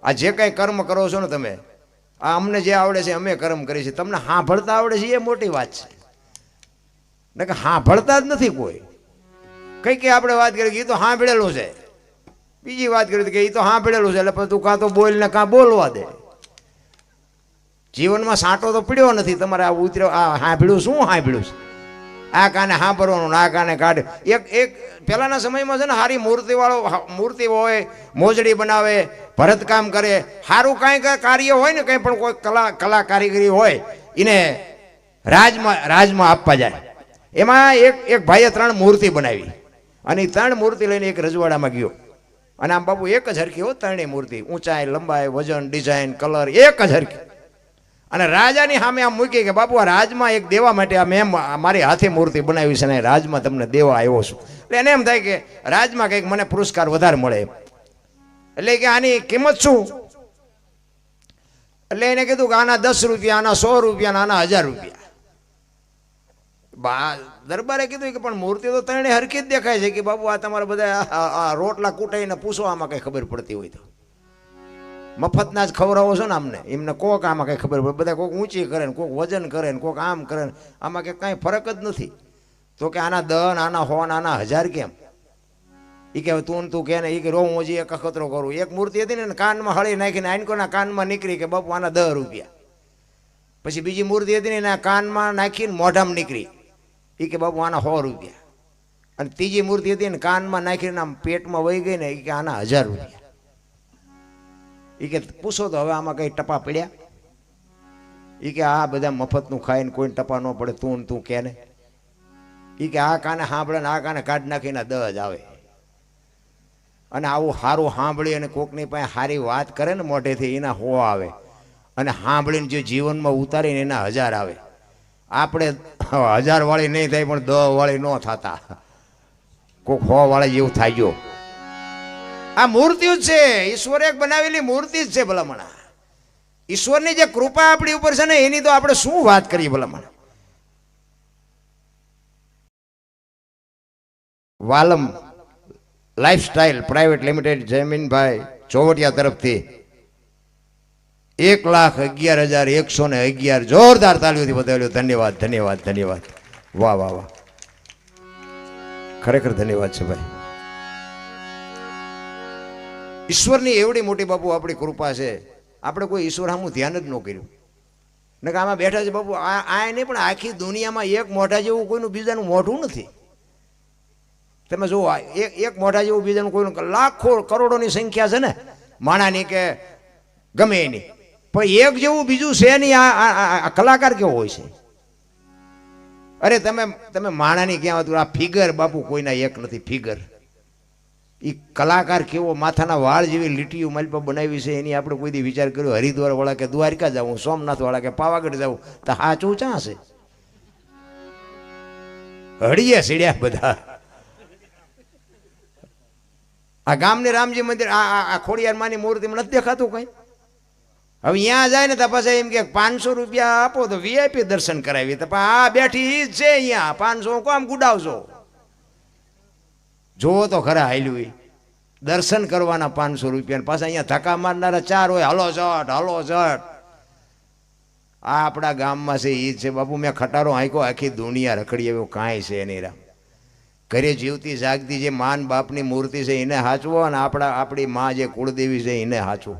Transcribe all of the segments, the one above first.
આ જે કંઈ કર્મ કરો છો ને તમે, આ અમને જે આવડે છે અમે કર્મ કરી છે, તમને સાંભળતા આવડે છે એ મોટી વાત છે. ને કે સાંભળતા જ નથી કોઈ. કઈ આપણે વાત કરી કે એ તો સાંભળેલું છે, બીજી વાત કરી કે એ તો સાંભળેલું છે, એટલે પછી તું કાં તો બોલ ને કાં બોલવા દે. જીવનમાં સાંટો તો પીડ્યો નથી તમારે. આ ઉતર્યો આ સાંભળ્યું શું સાંભળ્યું છે, આ કાને સાંભળવાનું આ કાને કાઢે. એક પહેલાના સમયમાં છે ને સારી મૂર્તિ હોય, મોજડી બનાવે, ભરતકામ કરે, સારું કાંઈ કાર્ય હોય ને કંઈ પણ કોઈ કલા કારીગરી હોય એને રાજમાં આપવા જાય. એમાં એક ભાઈએ 3 મૂર્તિ બનાવી અને એ 3 મૂર્તિ લઈને એક રજવાડામાં ગયો. અને આમ બાપુ એક જ હરખી હો, 3 મૂર્તિ, ઊંચાઈ, લંબાઈ, વજન, ડિઝાઇન, કલર એક જ હરખી. અને રાજાની સામે આમ મૂકી કે બાપુ આ રાજમાં એક દેવા માટે આ મેં મારી હાથે મૂર્તિ બનાવી છે ને રાજમાં તમને દેવા આવ્યો છું. એટલે એને એમ થાય કે રાજમાં કંઈક મને પુરસ્કાર વધારે મળે. એટલે કે આની કિંમત શું? એટલે એને કીધું કે આના 10 રૂપિયા, આના 100 રૂપિયા, આના 1000 રૂપિયા. દરબારે કીધું કે પણ મૂર્તિ તો 3 હરખી જ દેખાય છે કે બાપુ આ તમારે બધા રોટલા કૂટાઈને પૂછો, આમાં કઈ ખબર પડતી હોય તો. મફતના જ ખવડાવો છો ને અમને, એમને કોક આમાં કઈ ખબર પડે. બધા કોક ઊંચી કરે ને કોક વજન કરે ને કોક આમ કરે ને, આમાં કે કાંઈ ફરક જ નથી. તો કે આના 10, આના 100, આના 1000 કેમ? એ કે તું કે ને એ કે રો હું હજી એક અખતરો કરું. એક મૂર્તિ હતી ને કાનમાં હળી નાખીને આઈનકોના કાનમાં નીકળી કે બાપુ આના 10 રૂપિયા. પછી બીજી મૂર્તિ હતી ને એના કાનમાં નાખીને મોઢામાં નીકળી એ કે બાપુ આના 100 રૂપિયા. અને ત્રીજી મૂર્તિ હતી ને કાનમાં નાખીને આમ પેટમાં વહી ગઈ ને એ કે આના 1000 રૂપિયા. એ કે પૂછો તો હવે આમાં કઈ ટપા પડ્યા? એ કે આ બધા મફતનું ખાઈને કોઈ ટપા ન પડે, તું કે ને. એ કે આ કાને સાંભળે ને આ કાને કાઢ નાખીને 10 જ આવે. અને આવું સારું સાંભળી અને કોકની પાસે સારી વાત કરે ને મોઢેથી એના 100 આવે. અને સાંભળીને જે જીવનમાં ઉતારીને એના 1000 આવે. આપણે 1000 વાળી નહીં થાય પણ 10 વાળી ન થતા, કોક 100 વાળી જેવું થાય ગયો. આ મૂર્તિ જ છે, ઈશ્વરે એક બનાવેલી મૂર્તિ જ છે ભલામણા. ઈશ્વરની જે કૃપા આપણી ઉપર છે ને એની તો આપણે શું વાત કરીએ ભલામણા. વાલમ લાઈફસ્ટાઈલ પ્રાઇવેટ લિમિટેડ જમીનભાઈ ચોવટિયા તરફથી 1,11,111 જોરદાર તાલીઓથી બતાવ્યો. ધન્યવાદ, ધન્યવાદ, ધન્યવાદ. વાહ વાહ વાહ, ખરેખર ધન્યવાદ છે ભાઈ. ઈશ્વરની એવડી મોટી બાપુ આપણી કૃપા છે, આપણે કોઈ ઈશ્વર સામું ધ્યાન જ ન કર્યું. ને કે આમાં બેઠા છે બાપુ, આ નહીં પણ આખી દુનિયામાં એક મોઢા જેવું કોઈનું બીજાનું મોઢું નથી. તમે જુઓ, એક મોઢા જેવું બીજાનું કોઈનું, લાખો કરોડોની સંખ્યા છે ને માણાની કે ગમે એની, પણ એક જેવું બીજું છે નહીં. આ કલાકાર કેવો હોય છે? અરે તમે માણાની ક્યાં હતું, આ ફિગર બાપુ કોઈના એક નથી. ફિગર એ કલાકાર કેવો, માથાના વાળ જેવી લીટીઓ મારી પર બનાવી છે એની આપણે કોઈ દી વિચાર કર્યો? હરિદ્વાર વાળા કે દ્વારકા જવું, સોમનાથ વાળા કે પાવાગઢ જવું, તો સાચું ચા છે? હળીએ સીડ્યા બધા. આ ગામની રામજી મંદિર, આ ખોડિયાર માની મૂર્તિ નથી દેખાતું કઈ? હવે અહીંયા જાય ને તો પાછા એમ કે 500 રૂપિયા આપો તો VIP દર્શન કરાવી. તો આ બેઠી જ છે અહીંયા, 500 કોમ ગુડાવશો? જોવો તો ખરા હાલ્યું. દર્શન કરવાના 500 રૂપિયા, પાછા અહીંયા ધક્કા મારનારા 4 હોય, હલો ચટ હલો ચટ. આ આપણા ગામમાં છે એ છે બાપુ. મેં ખટારો હાંક્યો, આખી દુનિયા રખડી આવ્યો, કાંઈ છે નહીં. રામ ઘરે જીવતી જાગતી જે માન બાપની મૂર્તિ છે એને હાચવો, અને આપણી માં જે કુળદેવી છે એને હાચવો.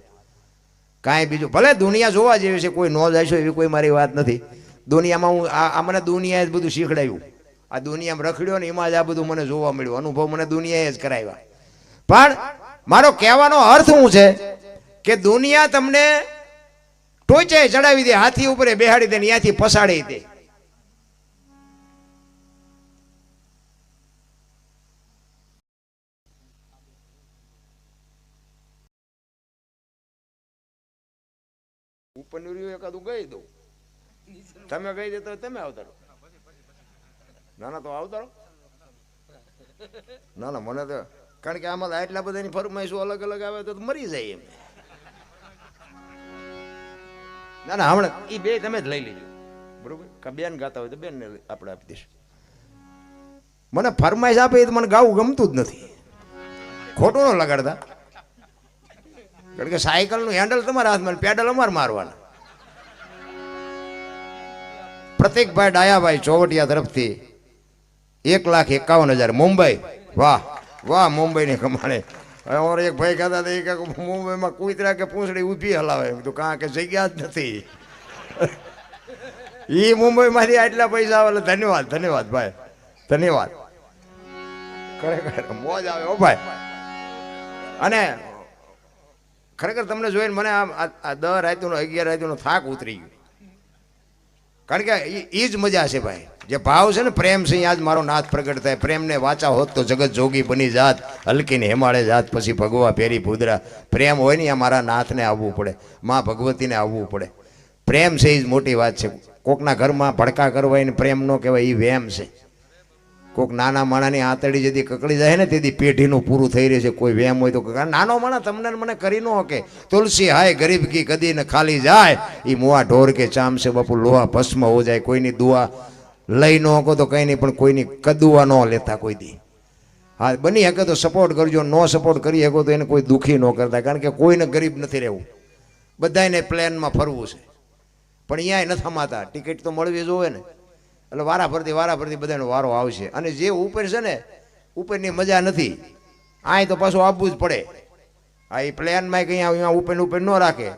કાંઈ બીજું ભલે દુનિયા જોવા જેવી છે, કોઈ ન જાય એવી કોઈ મારી વાત નથી. દુનિયામાં હું આ મને દુનિયાએ જ બધું શીખડાયું. આ દુનિયામાં રખડ્યો ને એમાં જ આ બધું મને જોવા મળ્યું. અનુભવ મને દુનિયાએ જ કરાવ્યા. પણ મારો કહેવાનો અર્થ શું છે કે દુનિયા તમને ટોચે ચડાવી દે, હાથી ઉપર બેહાડી દે, ત્યાંથી પસાડી દે. ઉપરનું રહ્યું એકાદું ગઈ દઉં, તમે ગઈ દે તો તમે આવતારો. ના ના તો આવતારો. ના ના મને તો, કારણ કે આમાં આટલા બધાની ફરમાઈશો અલગ અલગ આવે તો મરી જાય એમ. ના ના હમણાં એ બે તમે જ લઈ લેજો, બરોબર? બેન ગાતા હોય તો બેન ને આપણે આપી દઈશું. મને ફરમાઈશ આપે તો મને ગાવું ગમતું જ નથી. ખોટું ન લગાડતા. કારણ કે સાયકલનું હેન્ડલ તમારા હાથમાં, પેડલ અમારે મારવાના. પ્રતિકભાઈ ડાયાભાઈ ચોવટિયા તરફથી 1,51,000 મુંબઈ. વાહ વાહ, મુંબઈની કમાણે. અમારે એક ભાઈ કહેતા હતા કે મુંબઈમાં કૂતરા કે પૂંછડી ઊભી હલાવે. કીધું કાં કે જગ્યા જ નથી. એ મુંબઈમાંથી આટલા પૈસા આવે. ધન્યવાદ ધન્યવાદ ભાઈ, ધન્યવાદ. ખરેખર મોજ આવે હો ભાઈ. અને ખરેખર તમને જોઈને મને આ 10 રાતનો 11 રાતનો થાક ઉતરી ગયો. કારણ કે એ જ મજા છે ભાઈ. જે ભાવ છે ને, પ્રેમ છે, આજ મારો નાથ પ્રગટ થાય. પ્રેમને વાચા હોત તો જગત જોગી બની જાત, હલકીને હેમાળે જાત પછી ભગવા ફેરી ભૂદરા. પ્રેમ હોય ને આ મારા નાથને આવવું પડે, માં ભગવતીને આવવું પડે. પ્રેમ છે એ જ મોટી વાત છે. કોકના ઘરમાં ભડકા કરવા એને પ્રેમ ન કહેવાય, એ વેમ છે. કોઈક નાના માણાની આંતળી જેથી કકડી જાય ને તેથી પેઢીનું પૂરું થઈ રહે છે. કોઈ વેમ હોય તો નાનો માણા તમને મને કરી ન કે તુલસી હાય ગરીબ કી કદી ને ખાલી જાય, એ મુઆ ઢોર કે ચામ છે બાપુ લોહા ભસ્મ હો જાય. કોઈની દુઆ લઈ ન શકો તો કંઈ નહીં, પણ કોઈની કદુઆ ન લેતા કોઈ દી. હા, બની શકે તો સપોર્ટ કરજો, ન સપોર્ટ કરી શકો તો એને કોઈ દુઃખી ન કરતા. કારણ કે કોઈને ગરીબ નથી રહેવું, બધાને પ્લેનમાં ફરવું છે. પણ અહીંયા નથી થમાતા, ટિકિટ તો મળવી જોવે ને. એટલે વારા ફરતી બધાનો વારો આવશે. અને જે ઉપર છે ને, ઉપરની મજા નથી. આય તો પાછું આપવું જ પડે. હા, એ પ્લેનમાં કંઈ અહીંયા ઉપર ન રાખે.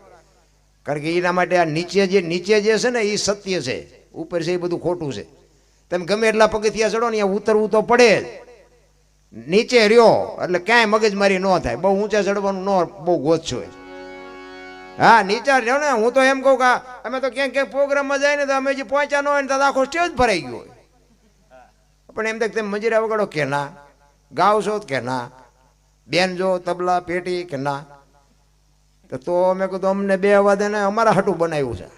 કારણ કે એના માટે આ નીચે જે છે ને એ સત્ય છે, ઉપર છે એ બધું ખોટું છે. તમે ગમે એટલા પગથિયા ચડો ને અહીંયા ઉતરવું તો પડે જ. નીચે રહ્યો એટલે ક્યાંય મગજમારી ન થાય. બહુ ઊંચા ચડવાનું ન બહુ ગોછો. હા, નીચા રહ્યો ને. હું તો એમ કહું કે અમે તો ક્યાંક પ્રોગ્રામમાં જાય ને તો અમે જે પહોંચ્યા ન હોય ને તો આખો સ્ટેજ ભરાઈ ગયો હોય. પણ એમ તમે મંજીરા વગાડો કે ના, ગાવશો કે ના, બેન જો તબલા પેટી કે ના, તો અમે કીધું અમને 2 વાદે ને અમારા હાટું બનાવ્યું છે.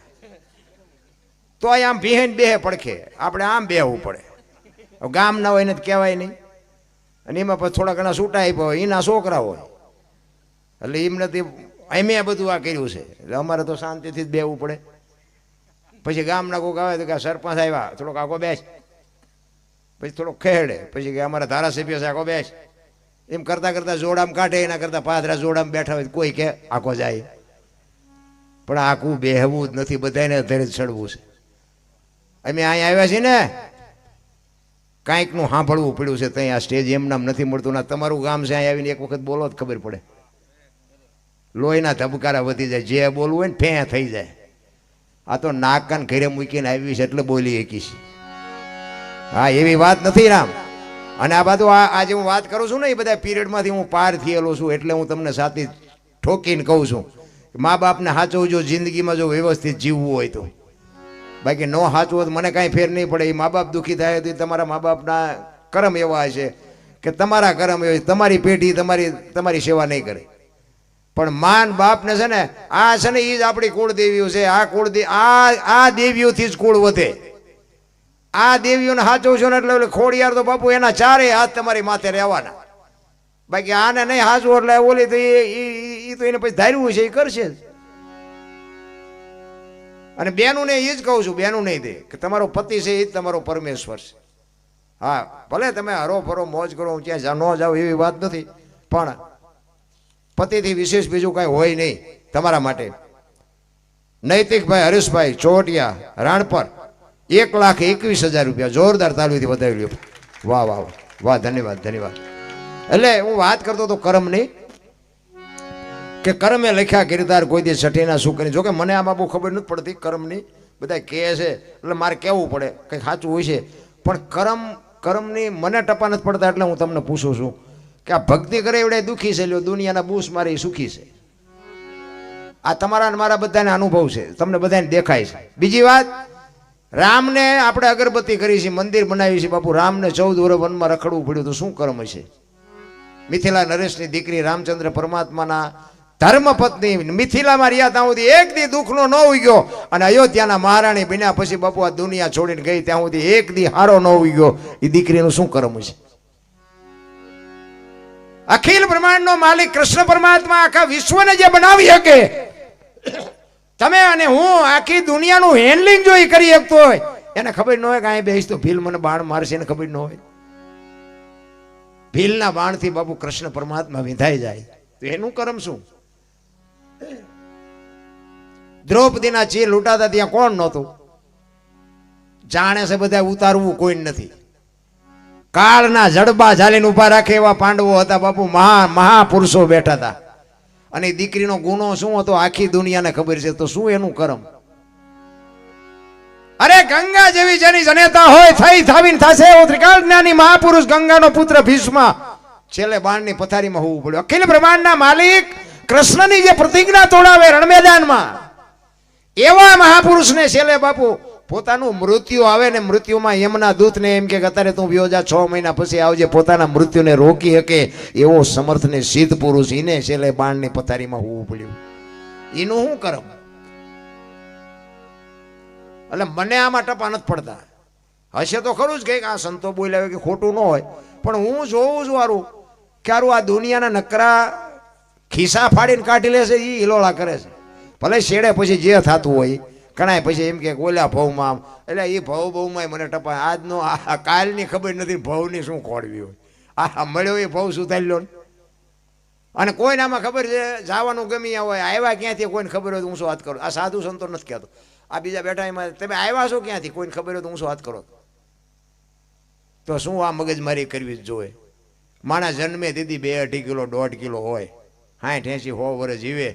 તો આમ ભીહેન બેહે પડખે, આપણે આમ બેહવું પડે. ગામ ના હોય ને કહેવાય નહીં. અને એમાં પછી થોડા ઘણા છૂટા આપ્યા હોય, એના છોકરા હોય, એટલે એમને અમે બધું આ કર્યું છે. એટલે અમારે તો શાંતિથી જ બેહવું પડે. પછી ગામના કોઈક આવે તો કે સરપંચ આવ્યા, થોડોક આખો બેસ, પછી થોડોક ખેડે, પછી કે અમારા ધારાસભ્ય છે આખો બેસ. એમ કરતાં કરતાં જોડામ કાઢે. એના કરતાં પાદરા જોડામ બેઠા હોય કોઈ કે આખો જાય. પણ આખું બેહવું જ નથી, બધાને ધરે ચડવું છે. અમે અહીંયા આવ્યા છીએ ને, કાંઈકનું સાંભળવું પડ્યું છે. ત્યાં આ સ્ટેજ એમ નામ નથી મળતું. ના, તમારું ગામ છે, અહીંયા આવીને એક વખત બોલો જ ખબર પડે. લોહીના ધબકારા વધી જાય. જે બોલવું હોય ને ફે થઈ જાય. આ તો નાકાન ઘરે મૂકીને આવી છે એટલે બોલી એકીશ. હા, એવી વાત નથી રામ. અને આ બધું આજે હું વાત કરું છું ને, એ બધા પીરિયડમાંથી હું પાર થયેલો છું. એટલે હું તમને સાથી ઠોકીને કહું છું, મા બાપને સાચવજો જિંદગીમાં જો વ્યવસ્થિત જીવવું હોય તો. બાકી ન સાચવું તો મને કાંઈ ફેર નહીં પડે. એ મા બાપ દુઃખી થાય તો તમારા મા બાપના કરમ એવા છે કે તમારા કરમ એવા, તમારી પેઢી તમારી સેવા નહીં કરે. પણ માન બાપને છે ને, આ છે ને એ જ આપણી કુળદેવીઓ છે. આ દેવીઓથી જ કુળ વધે. આ દેવીઓને સાચવશો ને એટલે ખોડિયાર તો બાપુ એના 4 હાથ તમારી માથે રહેવાના. બાકી આને નહીં સાચવું એટલે ઓલી તો એ તો એને પછી ધાર્યું છે એ કરશે જ. અને બેનું ને એ જ કહું છું, બેનું નહીં દે કે તમારો પતિ છે એ જ તમારો પરમેશ્વર છે. હા, ભલે તમે હરો ફરો મોજ કરો, ત્યાં ન જાઓ એવી વાત નથી, પણ પતિથી વિશેષ બીજું કાંઈ હોય નહીં તમારા માટે. નૈતિકભાઈ હરેશભાઈ ચોવટિયા રાણપર 1,21,000 રૂપિયા જોરદાર તાળીઓથી વધાવી લ્યો. વાહ વાહ વાહ, ધન્યવાદ ધન્યવાદ. એટલે હું વાત કરતો હતો કર્મની, કે કર્મે લખ્યા કિરદાર કોઈ દી સઠીના શું કરી. જોકે મને આમાં બહુ ખબર નથી પડતી કર્મની. બધા કહે છે એટલે મારે કહેવું પડે, કંઈક સાચું હોય છે. પણ કર્મની મને ટપા નથી પડતા. એટલે હું તમને પૂછું છું કે આ ભક્તિ કરે એવડે દુઃખી છે, લ્યો દુનિયાના બૂસ મારે સુખી છે. આ તમારા ને મારા બધાને અનુભવ છે, તમને બધાને દેખાય છે. બીજી વાત, રામને આપણે અગરબત્તી કરી છે, મંદિર બનાવી છે. બાપુ રામને 14 વર્ષ વનમાં રખડવું પડ્યું તો શું કર્મ છે? મિથિલા નરેશની દીકરી રામચંદ્ર પરમાત્માના ધર્મપત્ની મિથિલામાં રહ્યા ત્યાં સુધી એક દી દુઃખનો ન ઉગ્યો. અને અયોધ્યાના મહારાણી બન્યા પછી બાપુ આ દુનિયા છોડીને ગઈ ત્યાં સુધી એક દી હારો ન ઉગ્યો. એ દીકરીનું શું કર્મ છે? અખિલ બ્રહ્માંડનો માલિક કૃષ્ણ પરમાત્મા આખા વિશ્વને જે બનાવી શકે, તમે અને હું આખી દુનિયાનું હેન્ડલિંગ જો કરી શકતો હોય, એને ખબર ન હોય કે અહીં બેસ તો ભીલ મને બાણ મારશે, એને ખબર ન હોય. ભીલના બાણથી બાપુ કૃષ્ણ પરમાત્મા વિંધાઈ જાય તો એનું કર્મ શું? દ્રૌપદીના ચીર લૂંટાતા ત્યાં કોણ નહોતું? જાણે છે બધા ઉતારવું કોઈ નથી. કાળના જડબા ઝાલીને ઉભા રાખે એવા પાંડવો હતા બાપુ. મહાપુરુષો બેઠા હતા. અને દીકરીનો ગુનો શું હતો આખી દુનિયાને ખબર છે. તો શું એનું કરમ? અરે ગંગા જેવી જેની જનેતા હોય થઈ થાવીને થશે એવો ત્રિકાળ જ્ઞાની મહાપુરુષ ગંગાનો પુત્ર ભીષ્મ છેલ્લે બાણની પથારીમાં હોવું પડ્યું. અખિલ બ્રહ્માંડના માલિક કૃષ્ણની જે પ્રતિજ્ઞા તોડાવે રણમેદાનમાં એવા મહાપુરુષને છેલ્લે બાપુ પોતાનું મૃત્યુ આવે ને મૃત્યુમાં યમના દૂતને એમ કે અત્યારે તું વ્યો જા 6 મહિના પછી આવજે, પોતાના મૃત્યુને રોકી શકે એવો સમર્થ ને સિદ્ધ પુરુષ એને છેલ્લે બાણની પથારીમાં હોવું પડ્યું. એનું શું કરમ? એટલે મને આમાં ટપા નથી પડતા. હશે તો ખરું જ કંઈક આ સંતો બોલ્યા કે ખોટું ન હોય, પણ હું જોઉં છું વારું ક્યારું આ દુનિયાના નકરા ખિસ્સા ફાડીને કાઢી લેશે એ હિલોળા કરે છે. ભલે શેડે પછી જે થતું હોય કણાય પછી એમ કે ઓલા ભવમાં એટલે એ ભવમાં મને ટપા આજનો આ કાલની ખબર નથી ભવની શું ખોડવી હોય. આ મળ્યો એ ભવ સુધારી લો. અને કોઈને આમાં ખબર છે જવાનું ગમી હોય આવ્યા ક્યાંથી કોઈને ખબર હોય તો હું શું વાત કરું. આ સાધુ સંતો નથી કહેતો, આ બીજા બેઠા એમાં તમે આવ્યા છો ક્યાંથી કોઈને ખબર હોય તો હું શું વાત કરો. તો શું આ મગજમારી કરવી જ જોઈએ? માણસ જન્મે દીદી 2-2.5 કિલો 1.5 કિલો હોય, 60-80-100 વર્ષ જીવે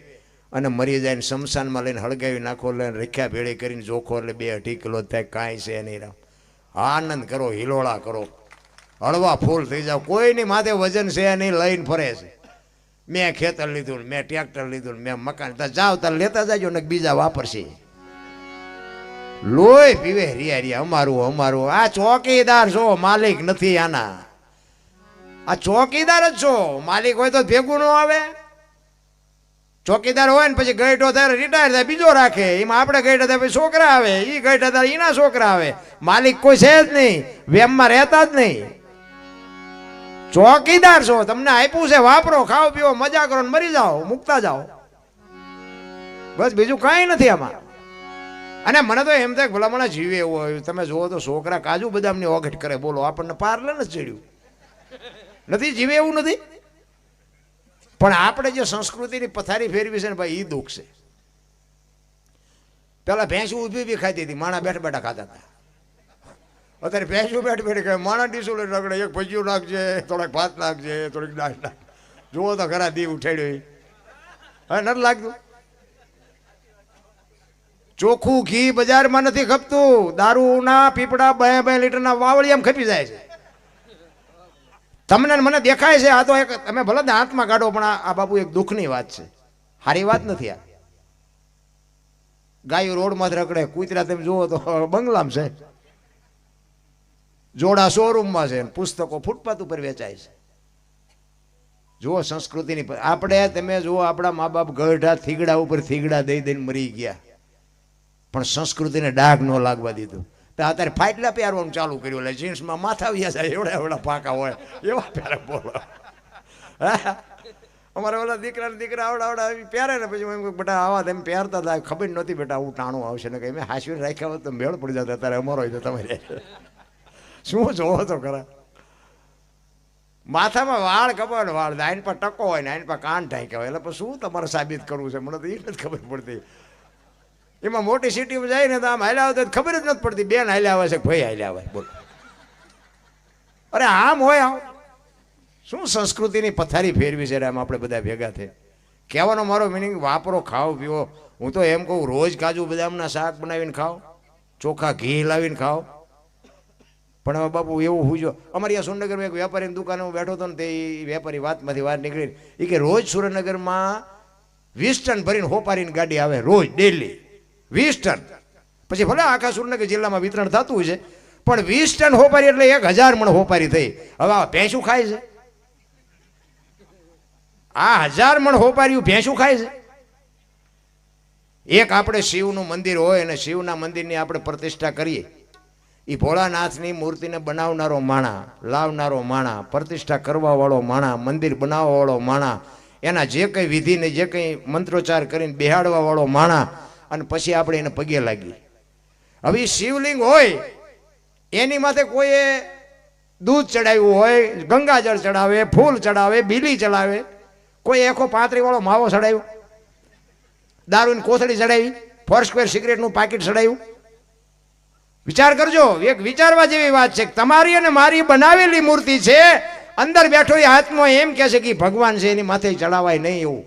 અને મરી જાય ને શમશાનમાં લઈને હળગાવી નાખો, લઈને રખ્યા ભેળી કરીને જોખો એટલે 2-2.5 કિલો થાય. કાંઈ છે નહીં. રામ આનંદ કરો, હિલોળા કરો, હળવા ફૂલ થઈ જાવ. કોઈની માથે વજન છે નહીં, લઈને ફરે છે. મેં ખેતર લીધું, મેં ટ્રેક્ટર લીધું, મેં મકાન. જાવ તાર લેતા જાજો ને બીજા વાપરશે. લોહી પીવે રિયા રિયા અમારું અમારું. આ ચોકીદાર છો, માલિક નથી આના. આ ચોકીદાર જ છો, માલિક હોય તો ભેગું ન આવે. ચોકીદાર હોય ને પછી ગઈઢો થાય રિટાયર થાય બીજો રાખે, એમાં આપણે ગઈઢા થાય પછી છોકરા આવે, એ ગઈઢા થાય એના છોકરા આવે. માલિક કોઈ છે જ નહીં, વેમમાં રહેતા જ નહીં. ચોકીદાર છો, તમને આપ્યું છે વાપરો, ખાઓ પીવો, મજા કરો ને મરી જાઓ, મુકતા જાઓ, બસ બીજું કઈ નથી આમાં. અને મને તો એમ થાય ભલામણા જીવે એવું હોય. તમે જુઓ તો છોકરા કાજુ બદામની ઓગટ કરે, બોલો આપણને પાર્લર જ ચડ્યું નથી, જીવે એવું નથી. પણ આપણે જે સંસ્કૃતિની પથારી ફેરવી છે ને ભાઈ એ દુઃખ છે. પેલા ભેંસું ઊભી બી ખાતી હતી, માણા બેઠા બેઠા ખાતા હતા. અત્યારે ભેંસું બેઠ બેઠી ખાય, માણા ડીશું લઈને રગડે, એક ભજીયું નાખજે, થોડાક ભાત નાખજે, થોડીક દાળ નાખ. જુઓ તો ખરા દી ઉઠાડ્યો. હવે નથી લાગતું? ચોખ્ખું ઘી બજારમાં નથી ખપતું, દારૂના પીપડા 2 લીટરના વાવળિયામાં ખપી જાય છે. તમને મને દેખાય છે આ તો એક તમે ભલે હાથમાં કાઢો, પણ આ બાપુ એક દુઃખની વાત છે, સારી વાત નથી. આ ગાયો રોડમાં રખડે, કૂતરા તમે જુઓ તો બંગલામાં છે, જોડા શોરૂમમાં છે, પુસ્તકો ફૂટપાથ ઉપર વેચાય છે. જુઓ સંસ્કૃતિની. આપણે તમે જુઓ આપણા મા બાપ ગઢા થીગડા ઉપર થીગડા દઈ દઈને મરી ગયા, પણ સંસ્કૃતિને ડાઘ ન લાગવા દીધું. તો અત્યારે ફાટલા પહેરવાનું ચાલુ કર્યું, એટલે જીન્સમાં માથા વ્યા જાય એવડા એવડા પાકા હોય એવા પહેરે. બોલો અમારે ઓલા દીકરા આવડા પહેરે ને પછી બેટા આવા તેમ પહેરતા હતા, ખબર નહોતી બેટા આવું ટાણું આવશે ને, કંઈ મેં હાંસવીને રાખ્યા હોત તો મેળ પડી જતા. અત્યારે અમારો હોય તો તમારે શું જોવો તો ખરા. માથામાં વાળ કપાય, વાળ આઈન પર ટકો હોય ને આઈન પર કાન ઢાંક્યા હોય, એટલે પછી શું તમારે સાબિત કરવું છે મને તો એ નથી ખબર પડતી. એમાં મોટી સિટીમાં જાય ને તો આમ હાલ્યા આવે તો ખબર જ નથી પડતી, બેન હાલ્યા આવે છે ભાઈ હાલ્યા આવે. બોલો અરે આમ હોય આમ શું સંસ્કૃતિની પથારી ફેરવી છે આમ આપણે બધા ભેગા થઈ. કહેવાનો મારો મિનિંગ વાપરો, ખાઓ પીવો. હું તો એમ કહું રોજ કાજુ બદામના શાક બનાવીને ખાઓ, ચોખા ઘી લાવીને ખાઓ. પણ હવે બાપુ એવું હુજો. અમારી આ સુરેન્દ્રનગરમાં એક વેપારીની દુકાને હું બેઠો હતો ને, તે વેપારી વાતમાંથી વાત નીકળી એ કે રોજ સુરેન્દ્રનગરમાં 20 ટન ભરીને હોપારીની ગાડી આવે, રોજ ડેલી 20 ટન. પછી ભલે આખા સુરેન્દ્રનગર જિલ્લામાં વિતરણ થતું હોય છે, પણ 20 ટન હોપારી એટલે 1000 મણ હોપારી થઈ. હવે આ ભેંસું ખાય છે, આ 1000 મણ હોપારીયું ભેંસું ખાય છે. એક આપણે શિવનું મંદિર હોય અને શિવના મંદિરની આપણે પ્રતિષ્ઠા કરીએ, એ ભોળાનાથની મૂર્તિને બનાવનારો માણા, લાવનારો માણા, પ્રતિષ્ઠા કરવા વાળો માણા, મંદિર બનાવવા વાળો માણા, એના જે કંઈ વિધિને જે કંઈ મંત્રોચ્ચાર કરીને બેહાડવા વાળો માણા, અને પછી આપણે એને પગે લાગી. હવે શિવલિંગ હોય એની માથે કોઈએ દૂધ ચડાવ્યું હોય, ગંગાજળ ચડાવે, ફૂલ ચડાવે, બીલી ચડાવે, કોઈ એકો 35 વાળો માવો ચડાવ્યો. દારૂની કોથળી ચડાવી, ફોર સ્ક્વેર સિગરેટનું પાકીટ ચડાવ્યું. વિચાર કરજો, એક વિચારવા જેવી વાત છે. તમારી અને મારી બનાવેલી મૂર્તિ છે, અંદર બેઠો એ હાથમાં એમ કહે છે કે ભગવાન છે, એની માથે ચડાવાય નહીં. એવું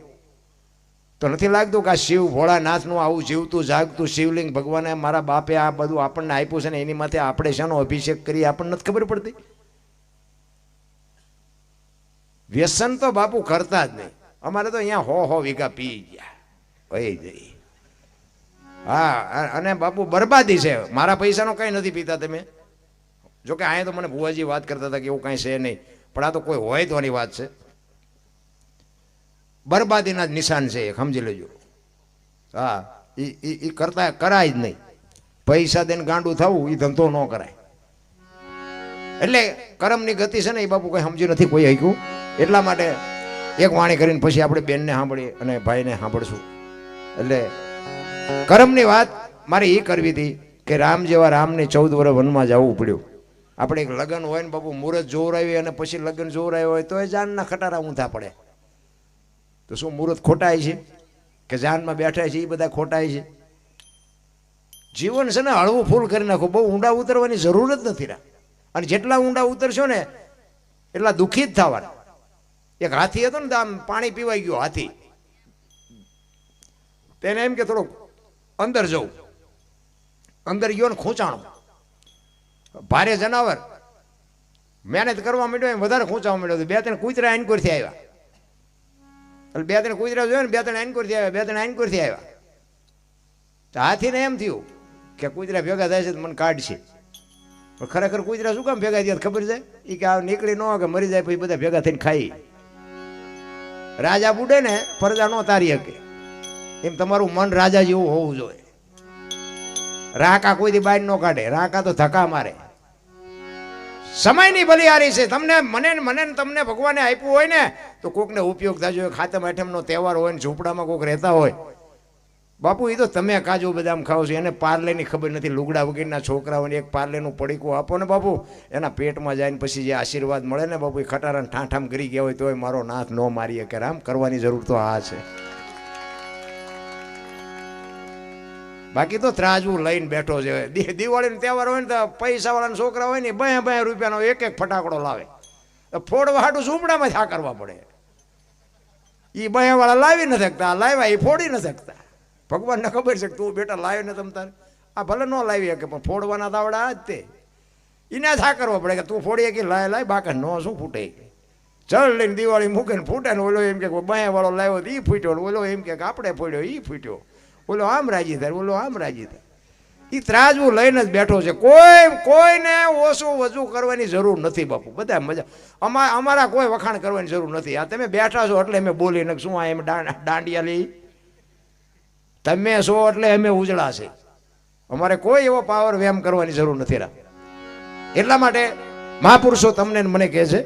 તો નથી લાગતું કે આ શિવ ભોળાનાથનું આવું જીવતું જાગતું શિવલિંગ ભગવાને મારા બાપે આ બધું આપણને આપ્યું છે ને એની માથે આપણે શાનો અભિષેક કરી આપણને નથી ખબર પડતી? વ્યસન તો બાપુ કરતા જ નહીં. અમારે તો અહીંયા 100 વીઘા પી ગયા ભાઈ જઈ. હા, અને બાપુ બરબાદી છે. મારા પૈસાનો કંઈ નથી પીતા તમે. જોકે અહીંયા તો મને ભુવાજી વાત કરતા હતા કે એવું કાંઈ છે નહીં, પણ આ તો કોઈ હોય તો આની વાત છે. બરબાદીના જ નિશાન છે, સમજી લેજો. હા, એ કરતા કરાય જ નહીં. પૈસા દઈને ગાંડું થવું એ ધંધો ન કરાય. એટલે કરમની ગતિ છે ને એ બાપુ કંઈ સમજી નથી કોઈ હક્યું. એટલા માટે એક વાણી કરીને પછી આપણે બેનને સાંભળીએ અને ભાઈને સાંભળશું. એટલે કરમની વાત મારે એ કરવી હતી કે રામ જેવા રામને 14 વર્ષ વનમાં જવું પડ્યું. આપણે એક લગ્ન હોય ને બાપુ, મુહૂર્ત જોવરાવી અને પછી લગ્ન જોવરાવ્યો હોય તો એ જાનના ખટારા ઊંધા પડે. તો શું મુહૂર્ત ખોટાય છે કે જાનમાં બેઠા છે એ બધા ખોટાય છે? જીવન છે ને હળવું ફૂલ કરી નાખો, બહુ ઊંડા ઉતરવાની જરૂર જ નથી. અને જેટલા ઊંડા ઉતરશો ને એટલા દુઃખી જ થવાના. એક હાથી હતો ને, આમ પાણી પીવાઈ ગયો હાથી, તેને એમ કે થોડુંક અંદર જવું. અંદર ગયો ને ખૂંચાણો. ભારે જનાવર મહેનત કરવા માંડ્યો એમ વધારે ખૂંચાવા માંડ્યો. 2-3 કૂતરા એનકોરથી આવ્યા. એટલે 2-3 કૂતરા જોયો ને, 2-3 એનકોરથી આવ્યા, 2-3 એનકોરથી આવ્યા. તો હાથીને એમ થયું કે કૂતરા ભેગા થાય છે તો મને કાઢશે. પણ ખરેખર કૂતરા શું કામ ભેગા થયા ખબર છે? એ કે આ નીકળી ન કે મરી જાય પછી બધા ભેગા થઈને ખાઈ. રાજા બુડે ને પ્રજા નો તારી શકે, એમ તમારું મન રાજા જેવું હોવું જોઈએ. રાકા કોઈથી બહાર ન કાઢે, રાકા તો ધક્કા મારે. સમયની બલિહારી છે. તમને મને તમને ભગવાને આપ્યું હોય ને તો કોકને ઉપયોગ થજો. ખાતમ આઠમનો તહેવાર હોય ને ઝૂંપડામાં કોક રહેતા હોય, બાપુ એ તો તમે કાજુ બદામ ખાવ છો, એને પાર્લેની ખબર નથી. લુગડા વગેરેના છોકરાઓને એક પાર્લેનું પડીકું આપો ને બાપુ, એના પેટમાં જાય ને પછી જે આશીર્વાદ મળે ને બાપુ, એ ખટારાને ઠાઠામ કરી ગયા હોય તોય મારો નાથ ન મારીએ કે રામ કરવાની જરૂર તો આ છે. બાકી તો ત્રાજવું લઈને બેઠો છે. દિવાળીનો તહેવાર હોય ને તો પૈસા વાળાના છોકરા હોય ને 2 રૂપિયાનો એક ફટાકડો લાવે, ફોડવા હાટું ઝૂંપડામાં થા કરવા પડે. એ 2 વાળા લાવી ન શકતા, લાવ્યા એ ફોડી ન શકતા. ભગવાનને ખબર છે કે તું બેટા લાવ્યો ને તમ તારે આ ભલે ન લાવી શકે, પણ ફોડવાના દાવડા આ જ તે. એને થા કરવા પડે કે તું ફોડીએ કે લાય બાકા ન શું ફૂટે. જળ લઈને દિવાળી મૂકે ને ફૂટે ને ઓલો એમ કે 2 વાળો લાવ્યો તો એ ફૂટ્યો, ઓલો એમ કે આપણે ફોડ્યો એ ફૂટ્યો, ઓલો આમ રાજી થાય, ઓલો આમ રાજી થાય. એ ત્રાજવું લઈને જ બેઠો છે. કોઈને ઓછું વજુ કરવાની જરૂર નથી બાપુ. બધા મજા. અમારા કોઈ વખાણ કરવાની જરૂર નથી. આ તમે બેઠા છો એટલે અમે બોલી ને શું આ એમ દાંડિયા લઈ, તમે છો એટલે અમે ઉજળા છે. અમારે કોઈ એવો પાવર વેમ કરવાની જરૂર નથી. એટલા માટે મહાપુરુષો તમને મને કહે છે